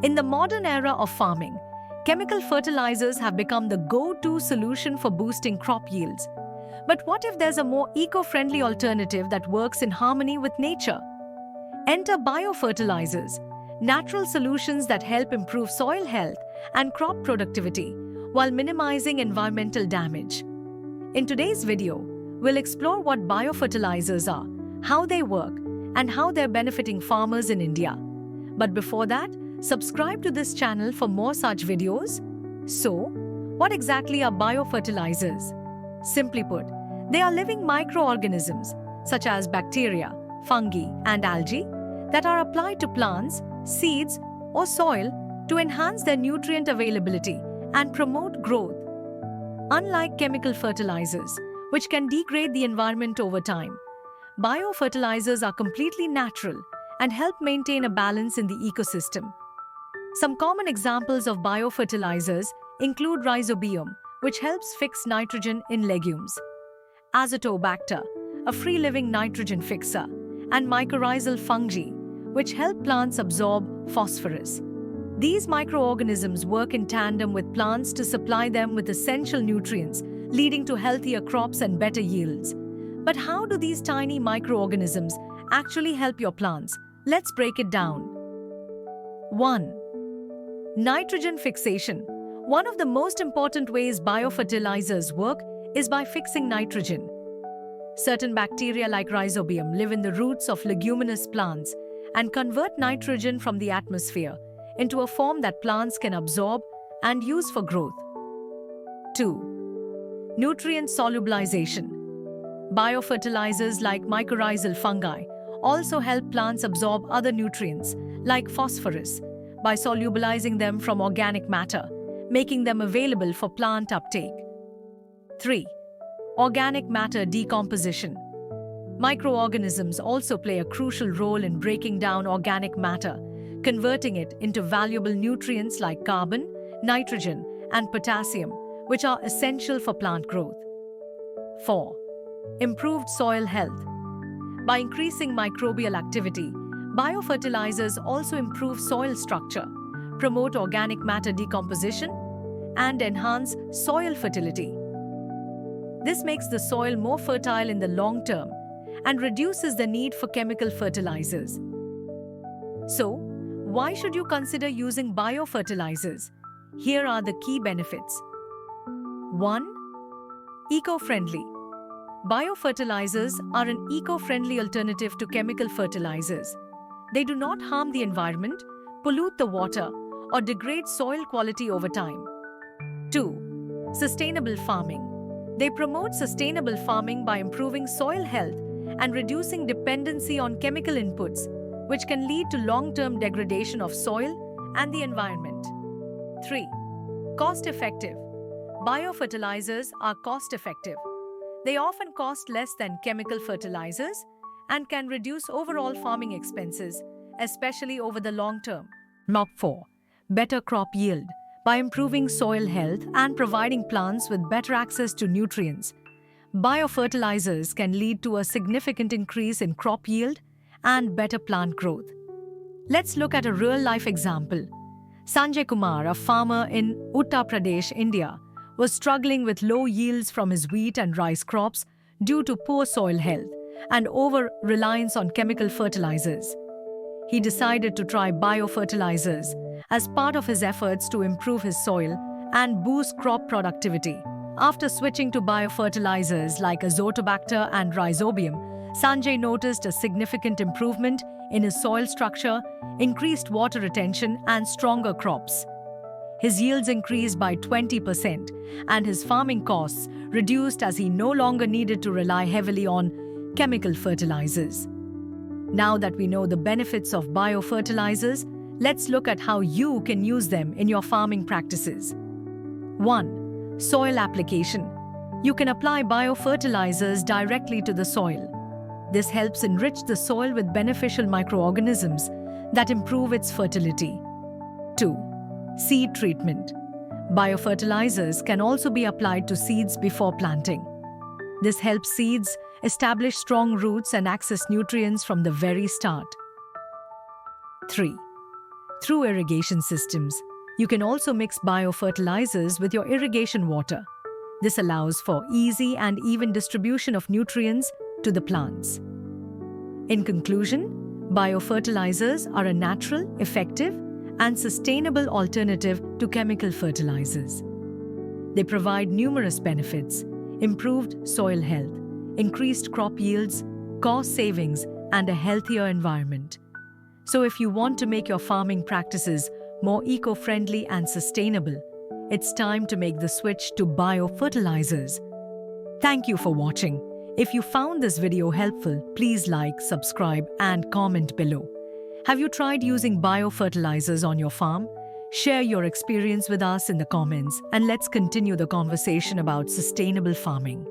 In the modern era of farming, chemical fertilizers have become the go-to solution for boosting crop yields. But what if there's a more eco-friendly alternative that works in harmony with nature? Enter biofertilizers, natural solutions that help improve soil health and crop productivity while minimizing environmental damage. In today's video, we'll explore what biofertilizers are, how they work, and how they're benefiting farmers in India. But before that, subscribe to this channel for more such videos. So, what exactly are biofertilizers? Simply put, they are living microorganisms such as bacteria, fungi, and algae that are applied to plants, seeds, or soil to enhance their nutrient availability and promote growth. Unlike chemical fertilizers, which can degrade the environment over time, biofertilizers are completely natural and help maintain a balance in the ecosystem. Some common examples of biofertilizers include rhizobium, which helps fix nitrogen in legumes, azotobacter, a free-living nitrogen fixer, and mycorrhizal fungi, which help plants absorb phosphorus. These microorganisms work in tandem with plants to supply them with essential nutrients, leading to healthier crops and better yields. But how do these tiny microorganisms actually help your plants? Let's break it down. 1. Nitrogen fixation. One of the most important ways biofertilizers work is by fixing nitrogen. Certain bacteria like rhizobium live in the roots of leguminous plants and convert nitrogen from the atmosphere into a form that plants can absorb and use for growth. 2. Nutrient solubilization. Biofertilizers like mycorrhizal fungi also help plants absorb other nutrients like phosphorus by solubilizing them from organic matter, making them available for plant uptake. 3. Organic matter decomposition. Microorganisms also play a crucial role in breaking down organic matter, converting it into valuable nutrients like carbon, nitrogen, and potassium, which are essential for plant growth. 4. Improved soil health. By increasing microbial activity, biofertilizers also improve soil structure, promote organic matter decomposition, and enhance soil fertility. This makes the soil more fertile in the long term and reduces the need for chemical fertilizers. So, why should you consider using biofertilizers? Here are the key benefits. 1. Eco-friendly. Biofertilizers are an eco-friendly alternative to chemical fertilizers. They do not harm the environment, pollute the water, or degrade soil quality over time. 2. Sustainable farming. They promote sustainable farming by improving soil health and reducing dependency on chemical inputs, which can lead to long-term degradation of soil and the environment. 3. Cost-effective. Biofertilizers are cost-effective. They often cost less than chemical fertilizers and can reduce overall farming expenses, especially over the long term. 4. Better crop yield. By improving soil health and providing plants with better access to nutrients, biofertilizers can lead to a significant increase in crop yield and better plant growth. Let's look at a real-life example. Sanjay Kumar, a farmer in Uttar Pradesh, India, was struggling with low yields from his wheat and rice crops due to poor soil health and over-reliance on chemical fertilizers. He decided to try biofertilizers as part of his efforts to improve his soil and boost crop productivity. After switching to biofertilizers like azotobacter and rhizobium, Sanjay noticed a significant improvement in his soil structure, increased water retention, and stronger crops. His yields increased by 20%, and his farming costs reduced as he no longer needed to rely heavily on chemical fertilizers. Now that we know the benefits of biofertilizers, let's look at how you can use them in your farming practices. 1. Soil application. You can apply biofertilizers directly to the soil. This helps enrich the soil with beneficial microorganisms that improve its fertility. 2. Seed treatment. Biofertilizers can also be applied to seeds before planting. This helps seeds establish strong roots and access nutrients from the very start. 3. through irrigation systems. You can also mix biofertilizers with your irrigation water. This allows for easy and even distribution of nutrients to the plants. In conclusion, biofertilizers are a natural, effective, and sustainable alternative to chemical fertilizers. They provide numerous benefits: improved soil health, increased crop yields, cost savings, and a healthier environment. So if you want to make your farming practices more eco-friendly and sustainable, it's time to make the switch to biofertilizers. Thank you for watching. If you found this video helpful, please like, subscribe, and comment below. Have you tried using biofertilizers on your farm? Share your experience with us in the comments, and let's continue the conversation about sustainable farming.